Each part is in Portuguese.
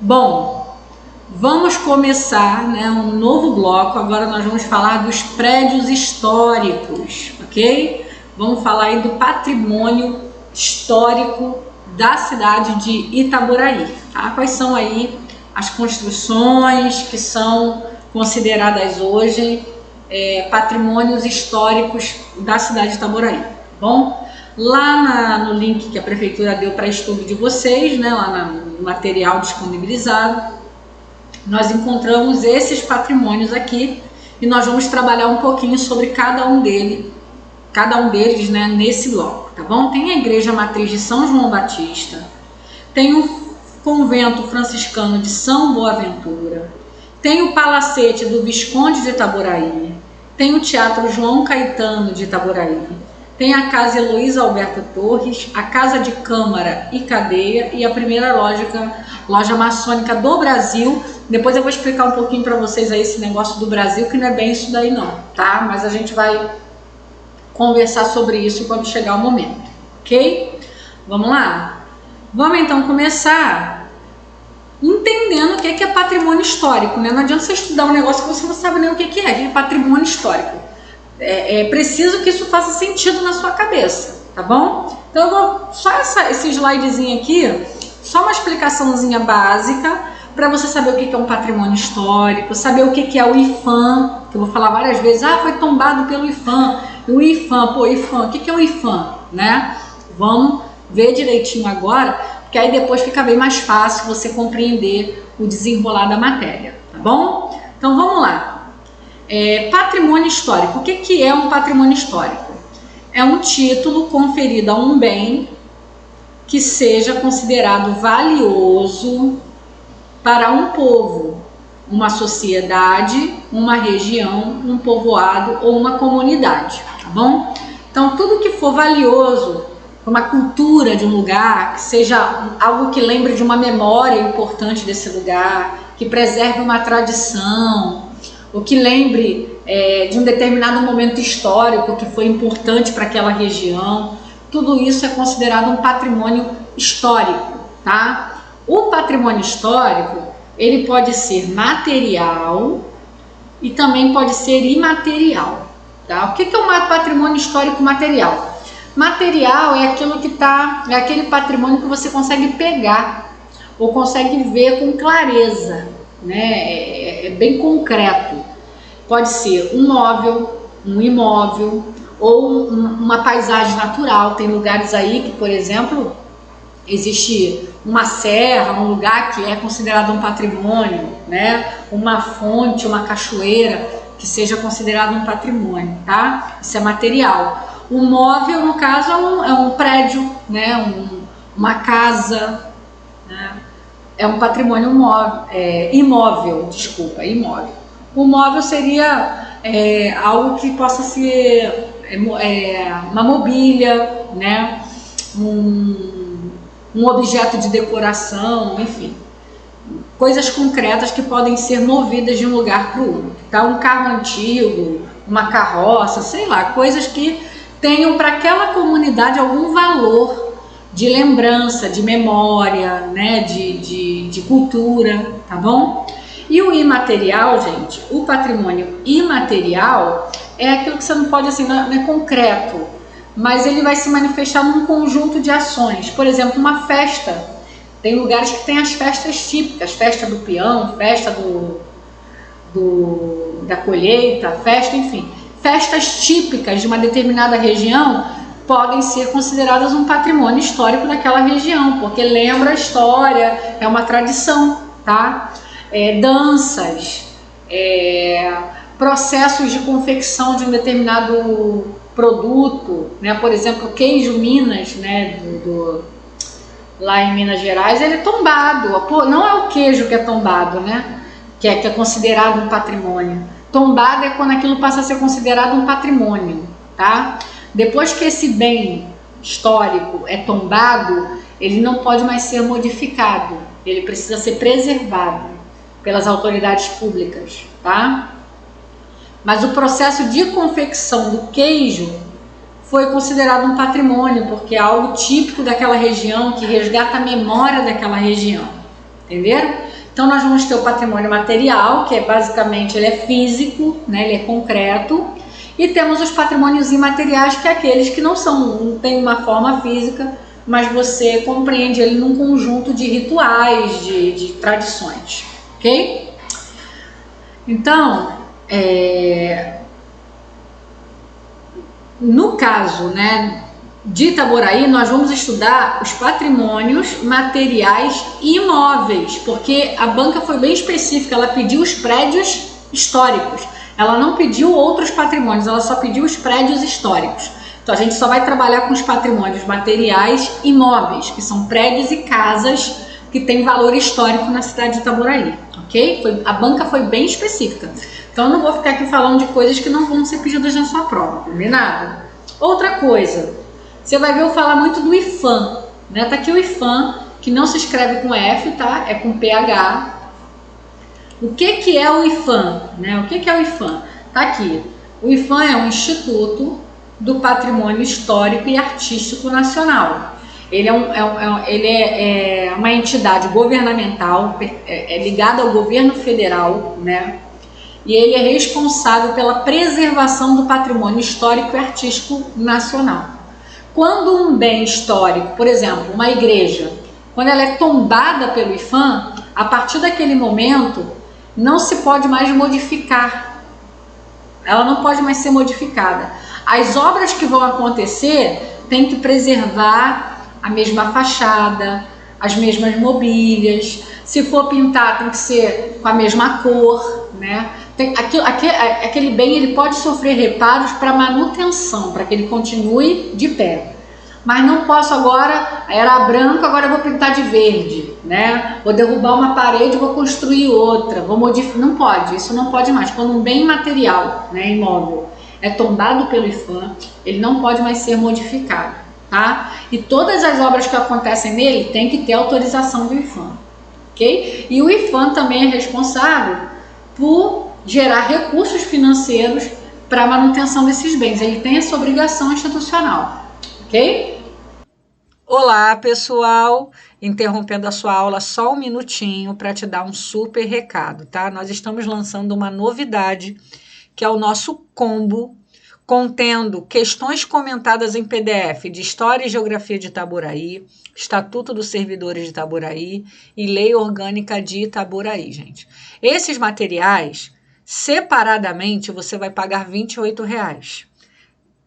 Bom, vamos começar, né, um novo bloco. Agora nós vamos falar dos prédios históricos, ok? Vamos falar aí do patrimônio histórico da cidade de Itaboraí, tá? Quais são aí as construções que são consideradas hoje patrimônios históricos da cidade de Itaboraí, tá bom? Lá no link que a prefeitura deu para estudo de vocês, né, lá no material disponibilizado, nós encontramos esses patrimônios aqui e nós vamos trabalhar um pouquinho sobre cada um deles, né, nesse bloco, tá bom? Tem a Igreja Matriz de São João Batista, tem o Convento Franciscano de São Boaventura, tem o Palacete do Visconde de Itaboraí, tem o Teatro João Caetano de Itaboraí, tem a Casa Heloísa Alberto Torres, a Casa de Câmara e Cadeia e a primeira loja maçônica do Brasil. Depois eu vou explicar um pouquinho para vocês aí esse negócio do Brasil, que não é bem isso daí não, tá? Mas a gente vai conversar sobre isso quando chegar o momento, ok? Vamos lá? Vamos então começar entendendo o que é patrimônio histórico, né? Não adianta você estudar um negócio que você não sabe nem o que é patrimônio histórico. É preciso que isso faça sentido na sua cabeça, tá bom? Então eu vou só esse slidezinho aqui, só uma explicaçãozinha básica para você saber o que é um patrimônio histórico, saber o que é o IPHAN, que eu vou falar várias vezes. Ah, foi tombado pelo IPHAN. E o IPHAN, IPHAN, o que é o IPHAN, né? Vamos ver direitinho agora, porque aí depois fica bem mais fácil você compreender o desenrolar da matéria, tá bom? Então vamos lá. Patrimônio histórico. O que é um patrimônio histórico? É um título conferido a um bem que seja considerado valioso para um povo, uma sociedade, uma região, um povoado ou uma comunidade, tá bom? Então tudo que for valioso, uma cultura de um lugar, que seja algo que lembre de uma memória importante desse lugar, que preserve uma tradição, ou que lembre de um determinado momento histórico que foi importante para aquela região, tudo isso é considerado um patrimônio histórico, tá? O patrimônio histórico, ele pode ser material e também pode ser imaterial, tá? O que é um patrimônio histórico material? Material é aquilo que é aquele patrimônio que você consegue pegar ou consegue ver com clareza, né? É bem concreto. Pode ser um móvel, um imóvel ou uma paisagem natural. Tem lugares aí que, por exemplo, existe uma serra, um lugar que é considerado um patrimônio, né? Uma fonte, uma cachoeira que seja considerado um patrimônio, tá? Isso é material. O móvel, no caso, é um prédio, né? Uma casa, né? É um patrimônio imóvel. O móvel seria algo que possa ser uma mobília, né? Um objeto de decoração, enfim, coisas concretas que podem ser movidas de um lugar para o outro, tá? Um carro antigo, uma carroça, sei lá, coisas que tenham para aquela comunidade algum valor de lembrança, de memória, né? de cultura, tá bom? E o imaterial, gente, o patrimônio imaterial é aquilo que você não pode, assim, não é concreto, mas ele vai se manifestar num conjunto de ações. Por exemplo, uma festa. Tem lugares que tem as festas típicas, festa do peão, festa da colheita, enfim. Festas típicas de uma determinada região podem ser consideradas um patrimônio histórico daquela região, porque lembra a história, é uma tradição, tá? Danças, processos de confecção de um determinado produto, né? Por exemplo, o queijo Minas, né? Lá em Minas Gerais, ele é tombado. Pô, não é o queijo que é tombado, né? Que é considerado um patrimônio. Tombado é quando aquilo passa a ser considerado um patrimônio, tá? Depois que esse bem histórico é tombado, ele não pode mais ser modificado. Ele precisa ser preservado pelas autoridades públicas, tá? Mas o processo de confecção do queijo foi considerado um patrimônio, porque é algo típico daquela região, que resgata a memória daquela região, entenderam? Então nós vamos ter o patrimônio material, que é basicamente ele é físico, né, ele é concreto, e temos os patrimônios imateriais, que é aqueles que não têm uma forma física, mas você compreende ele num conjunto de rituais, de tradições, ok? Então, no caso, né, de Itaboraí, nós vamos estudar os patrimônios materiais imóveis, porque a banca foi bem específica, ela pediu os prédios históricos, ela não pediu outros patrimônios, ela só pediu os prédios históricos. Então a gente só vai trabalhar com os patrimônios materiais imóveis, que são prédios e casas que têm valor histórico na cidade de Itaboraí, ok? A banca foi bem específica. Então eu não vou ficar aqui falando de coisas que não vão ser pedidas na sua prova, combinado? Outra coisa, você vai ver eu falar muito do IFAM, né? Tá aqui o IFAM, que não se escreve com F, tá? É com PH. O que é o IFAM, né? O que é o IFAM? Tá aqui. O IFAM é um Instituto do Patrimônio Histórico e Artístico Nacional. Ele é uma entidade governamental, ligada ao governo federal, né? E ele é responsável pela preservação do patrimônio histórico e artístico nacional. Quando um bem histórico, por exemplo, uma igreja, quando ela é tombada pelo IFAM, a partir daquele momento não se pode mais modificar. Ela não pode mais ser modificada. As obras que vão acontecer têm que preservar a mesma fachada, as mesmas mobílias. Se for pintar, tem que ser com a mesma cor, né? Aquele bem ele pode sofrer reparos para manutenção, para que ele continue de pé. Mas não posso agora, era branco, agora eu vou pintar de verde, né? Vou derrubar uma parede, vou construir outra, vou modificar. Não pode, isso não pode mais. Quando um bem material, né, imóvel, é tombado pelo IFAM, ele não pode mais ser modificado, tá? E todas as obras que acontecem nele tem que ter autorização do IFAM, ok? E o IFAM também é responsável por gerar recursos financeiros para a manutenção desses bens. Ele tem essa obrigação institucional, ok? Olá, pessoal! Interrompendo a sua aula só um minutinho para te dar um super recado, tá? Nós estamos lançando uma novidade, que é o nosso combo, contendo questões comentadas em PDF de História e Geografia de Itaboraí, Estatuto dos Servidores de Itaboraí e Lei Orgânica de Itaboraí, gente. Esses materiais, separadamente, você vai pagar R$ 28,00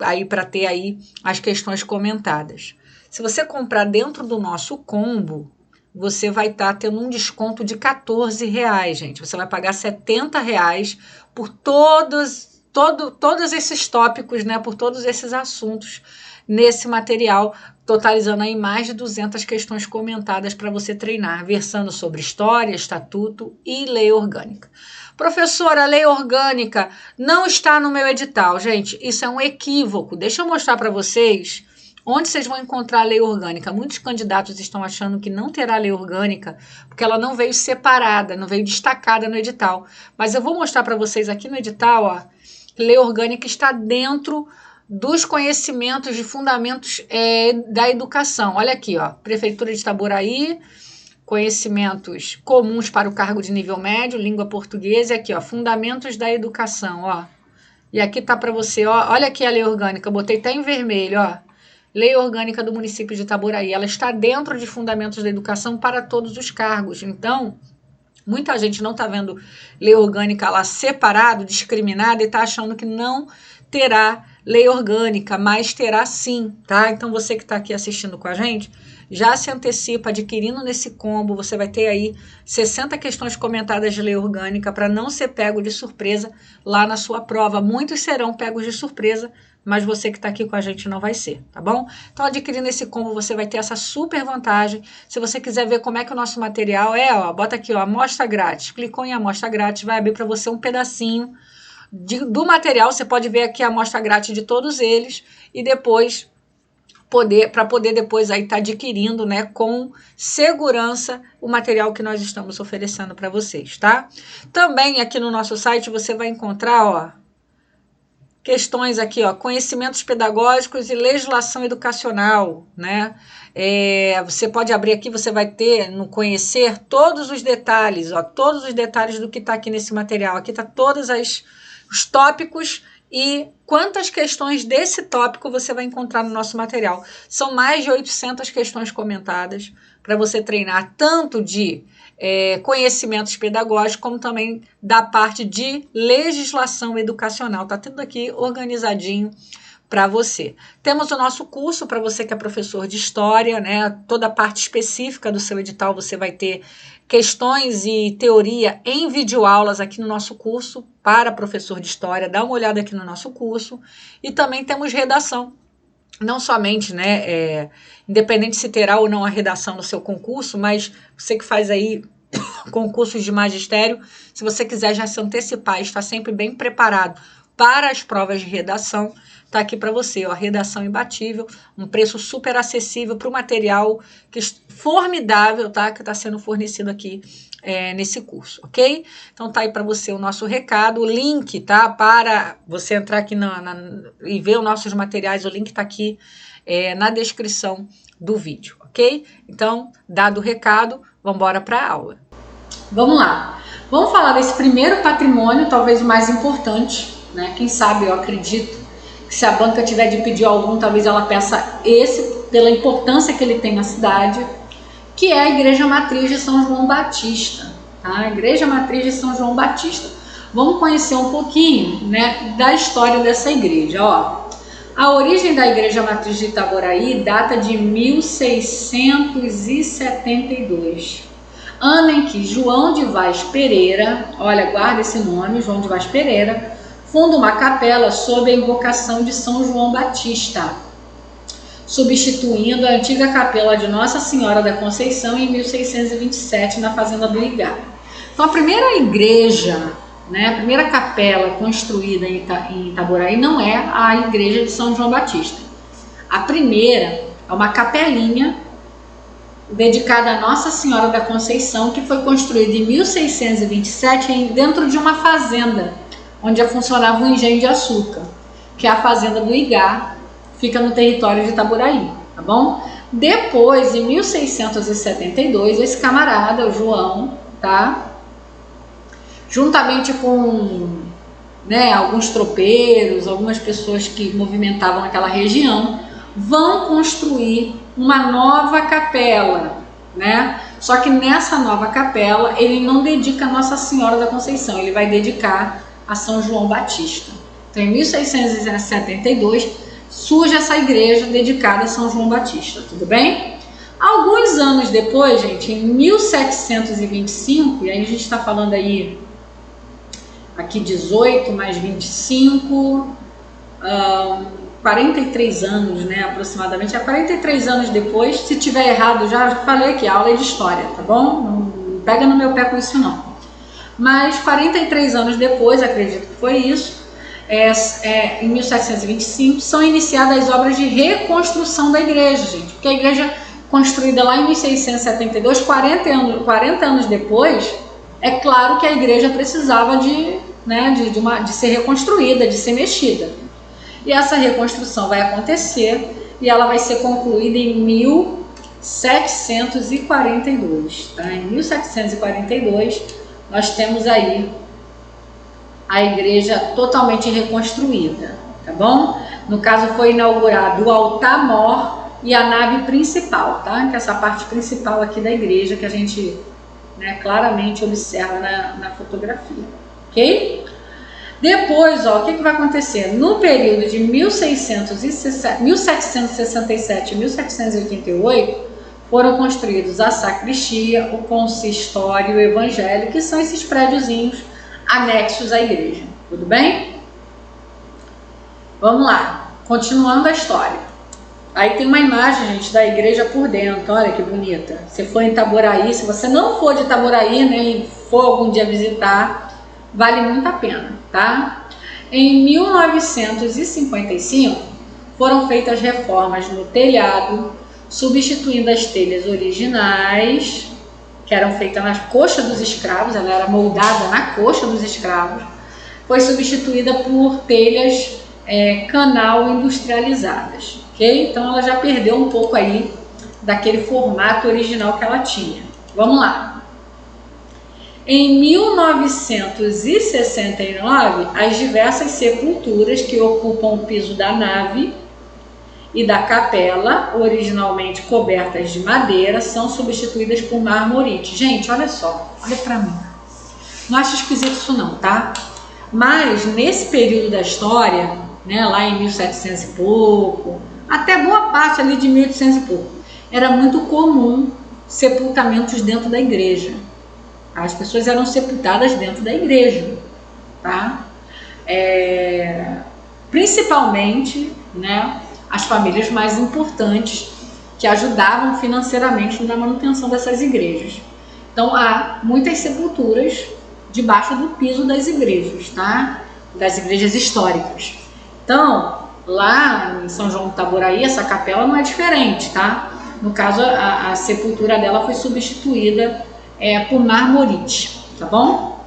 aí para ter aí as questões comentadas. Se você comprar dentro do nosso combo, você vai estar tendo um desconto de R$ 14,00, gente. Você vai pagar R$ 70,00 por todos esses tópicos, né? Por todos esses assuntos nesse material, totalizando aí mais de 200 questões comentadas para você treinar, versando sobre história, estatuto e lei orgânica. Professora, a lei orgânica não está no meu edital. Gente, isso é um equívoco. Deixa eu mostrar para vocês onde vocês vão encontrar a lei orgânica. Muitos candidatos estão achando que não terá lei orgânica porque ela não veio separada, não veio destacada no edital. Mas eu vou mostrar para vocês aqui no edital, ó, lei orgânica está dentro dos conhecimentos de fundamentos da educação. Olha aqui, ó, Prefeitura de Itaboraí, conhecimentos comuns para o cargo de nível médio, língua portuguesa, e aqui, ó, fundamentos da educação, ó. E aqui tá para você, ó, olha aqui a lei orgânica, eu botei até em vermelho, ó. Lei orgânica do município de Itaboraí, ela está dentro de fundamentos da educação para todos os cargos. Então, muita gente não está vendo lei orgânica lá separado, discriminada, e está achando que não terá lei orgânica, mas terá sim, tá? Então, você que está aqui assistindo com a gente, já se antecipa adquirindo nesse combo, você vai ter aí 60 questões comentadas de lei orgânica para não ser pego de surpresa lá na sua prova. Muitos serão pegos de surpresa, mas você que está aqui com a gente não vai ser, tá bom? Então, adquirindo esse combo, você vai ter essa super vantagem. Se você quiser ver como é que o nosso material é, ó, bota aqui, ó, amostra grátis. Clicou em amostra grátis, vai abrir para você um pedacinho do material. Você pode ver aqui a amostra grátis de todos eles e depois para poder depois aí estar adquirindo, né, com segurança o material que nós estamos oferecendo para vocês, tá? Também aqui no nosso site você vai encontrar, ó, questões aqui, ó, conhecimentos pedagógicos e legislação educacional, né? Você pode abrir aqui, você vai ter no conhecer todos os detalhes, ó, todos os detalhes do que está aqui nesse material. Aqui está todos os tópicos e quantas questões desse tópico você vai encontrar no nosso material. São mais de 800 questões comentadas para você treinar tanto de conhecimentos pedagógicos, como também da parte de legislação educacional. Está tudo aqui organizadinho para você. Temos o nosso curso para você que é professor de história, né? Toda a parte específica do seu edital você vai ter questões e teoria em videoaulas aqui no nosso curso para professor de história. Dá uma olhada aqui no nosso curso. E também temos redação. Não somente, né, independente se terá ou não a redação no seu concurso, mas você que faz aí concursos de magistério, se você quiser já se antecipar e estar sempre bem preparado para as provas de redação, tá aqui para você, ó, redação imbatível, um preço super acessível para o material formidável, tá, que está sendo fornecido aqui nesse curso, ok? Então tá aí para você o nosso recado, o link, tá, para você entrar aqui e ver os nossos materiais, o link tá aqui na descrição do vídeo, ok? Então, dado o recado, vamos embora para a aula. Vamos lá, vamos falar desse primeiro patrimônio, talvez o mais importante, né? Quem sabe, eu acredito que se a banca tiver de pedir algum, talvez ela peça esse, pela importância que ele tem na cidade, que é a Igreja Matriz de São João Batista, tá? A Igreja Matriz de São João Batista. Vamos conhecer um pouquinho, né, da história dessa igreja, ó. A origem da Igreja Matriz de Itaboraí data de 1672, ano em que João de Vaz Pereira, olha, guarda esse nome, João de Vaz Pereira, funda uma capela sob a invocação de São João Batista, substituindo a antiga capela de Nossa Senhora da Conceição em 1627 na fazenda do Igá. Então a primeira igreja, né, a primeira capela construída em Itaboraí não é a igreja de São João Batista. A primeira é uma capelinha dedicada a Nossa Senhora da Conceição, que foi construída em 1627 dentro de uma fazenda, onde funcionava um engenho de açúcar, que é a fazenda do Igá, fica no território de Itaboraí, tá bom? Depois, em 1672, esse camarada, o João, tá? Juntamente com, né, alguns tropeiros, algumas pessoas que movimentavam aquela região, vão construir uma nova capela, né? Só que nessa nova capela, ele não dedica a Nossa Senhora da Conceição, ele vai dedicar a São João Batista. Então, em 1672, surge essa igreja dedicada a São João Batista, tudo bem? Alguns anos depois, gente, em 1725, e aí a gente está falando aí, aqui 18 mais 25, 43 anos, né, aproximadamente, 43 anos depois, se tiver errado já falei aqui, a aula é de história, tá bom? Não pega no meu pé com isso não. Mas 43 anos depois, acredito que foi isso, em 1725, são iniciadas as obras de reconstrução da igreja, gente, porque a igreja construída lá em 1672, 40 anos depois, é claro que a igreja precisava de ser reconstruída, de ser mexida. E essa reconstrução vai acontecer e ela vai ser concluída em 1742. Tá? Em 1742, nós temos aí a igreja totalmente reconstruída, tá bom? No caso, foi inaugurado o altar-mor e a nave principal, tá? Que é essa parte principal aqui da igreja que a gente, né, claramente observa na fotografia, ok? Depois, ó, o que vai acontecer? No período de 1767 e 1788, foram construídos a sacristia, o consistório e o evangelho, que são esses prédiozinhos anexos à igreja, tudo bem? Vamos lá, continuando a história. Aí tem uma imagem, gente, da igreja por dentro, olha que bonita. Se for em Itaboraí, se você não for de Itaboraí, né, e for algum dia visitar, vale muito a pena, tá? Em 1955, foram feitas reformas no telhado, substituindo as telhas originais, que eram feitas na coxa dos escravos, ela era moldada na coxa dos escravos, foi substituída por telhas canal industrializadas, ok? Então ela já perdeu um pouco aí daquele formato original que ela tinha. Vamos lá. Em 1969, as diversas sepulturas que ocupam o piso da nave e da capela, originalmente cobertas de madeira, são substituídas por marmorite. Gente, olha só, olha pra mim. Não acho esquisito isso não, tá? Mas nesse período da história, né, lá em 1700 e pouco, até boa parte ali de 1800 e pouco, era muito comum sepultamentos dentro da igreja. As pessoas eram sepultadas dentro da igreja, tá? Principalmente, né, as famílias mais importantes que ajudavam financeiramente na manutenção dessas igrejas. Então há muitas sepulturas debaixo do piso das igrejas, tá? Das igrejas históricas. Então, lá em São João do Itaboraí, essa capela não é diferente, tá? No caso, a sepultura dela foi substituída por marmorite, tá bom?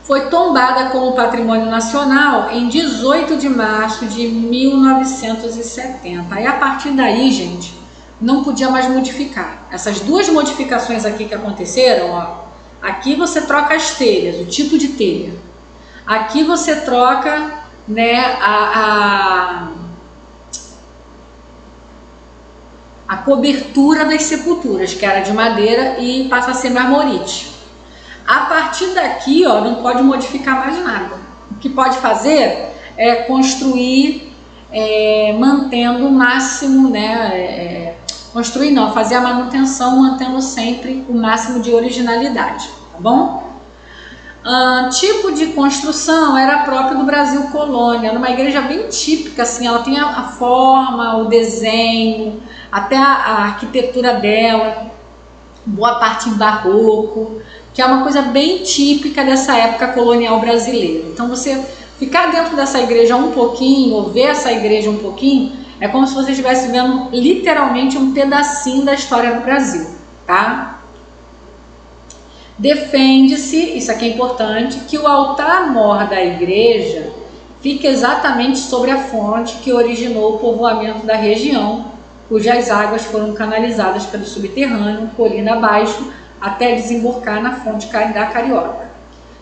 Foi tombada como patrimônio nacional em 18 de março de 1970. Aí, a partir daí, gente, não podia mais modificar. Essas duas modificações aqui que aconteceram, ó, aqui você troca as telhas, o tipo de telha. Aqui você troca, né, a cobertura das sepulturas, que era de madeira, e passa a ser marmorite. A partir daqui, ó, não pode modificar mais nada. O que pode fazer é construir, mantendo o máximo, né? Construir não, fazer a manutenção, mantendo sempre o máximo de originalidade, tá bom? Tipo de construção era próprio do Brasil colônia, era uma igreja bem típica, assim, ela tem a forma, o desenho, até a arquitetura dela, boa parte em barroco, que é uma coisa bem típica dessa época colonial brasileira. Então você ficar dentro dessa igreja um pouquinho, ou ver essa igreja um pouquinho, é como se você estivesse vendo literalmente um pedacinho da história do Brasil, tá? Defende-se, isso aqui é importante, que o altar-mor da igreja fica exatamente sobre a fonte que originou o povoamento da região, cujas águas foram canalizadas pelo subterrâneo, colina abaixo, até desembocar na fonte da Carioca.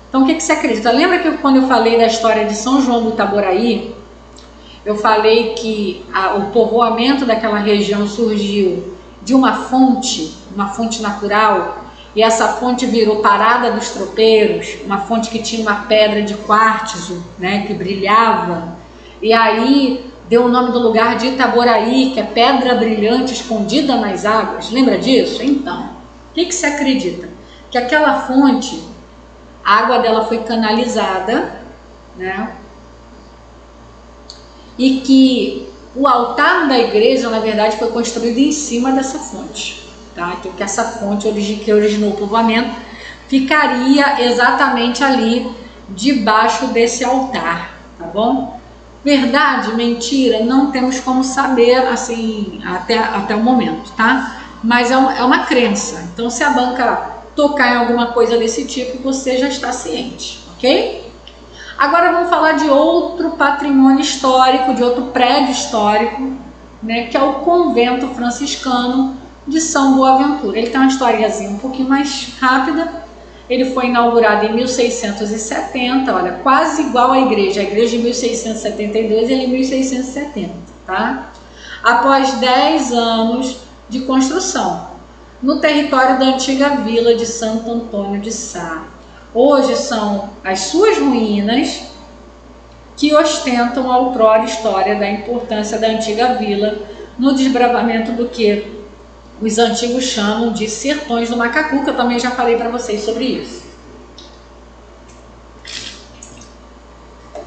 Então, o que você acredita? Lembra que quando eu falei da história de São João do Itaboraí, eu falei que o povoamento daquela região surgiu de uma fonte natural, e essa fonte virou Parada dos Tropeiros, uma fonte que tinha uma pedra de quartzo, né, que brilhava, e aí deu o nome do lugar de Itaboraí, que é pedra brilhante escondida nas águas. Lembra disso? Então, o que você acredita? Que aquela fonte, a água dela foi canalizada, né? E que o altar da igreja, na verdade, foi construído em cima dessa fonte, tá? Então, que essa fonte que originou o povoamento ficaria exatamente ali debaixo desse altar, tá bom? Verdade, mentira, não temos como saber assim até o momento, tá? Mas é uma crença. Então, se a banca tocar em alguma coisa desse tipo, você já está ciente, ok? Agora vamos falar de outro patrimônio histórico, de outro prédio histórico, né, que é o Convento Franciscano de São Boaventura. Ele tem uma historiazinha um pouquinho mais rápida. Ele foi inaugurado em 1670, olha, quase igual à igreja. A igreja de 1672 e ele em 1670, tá? Após 10 anos de construção, no território da antiga vila de Santo Antônio de Sá. Hoje são as suas ruínas que ostentam a outrora história da importância da antiga vila no desbravamento do que os antigos chamam de Sertões do Macacu, que eu também já falei para vocês sobre isso.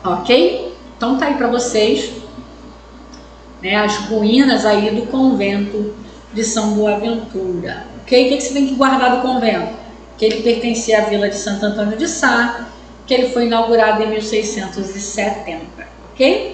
Ok? Então tá aí para vocês, né, as ruínas aí do convento de São Boaventura. Ok? O que você tem que guardar do convento? Que ele pertencia à vila de Santo Antônio de Sá, que ele foi inaugurado em 1670. Ok?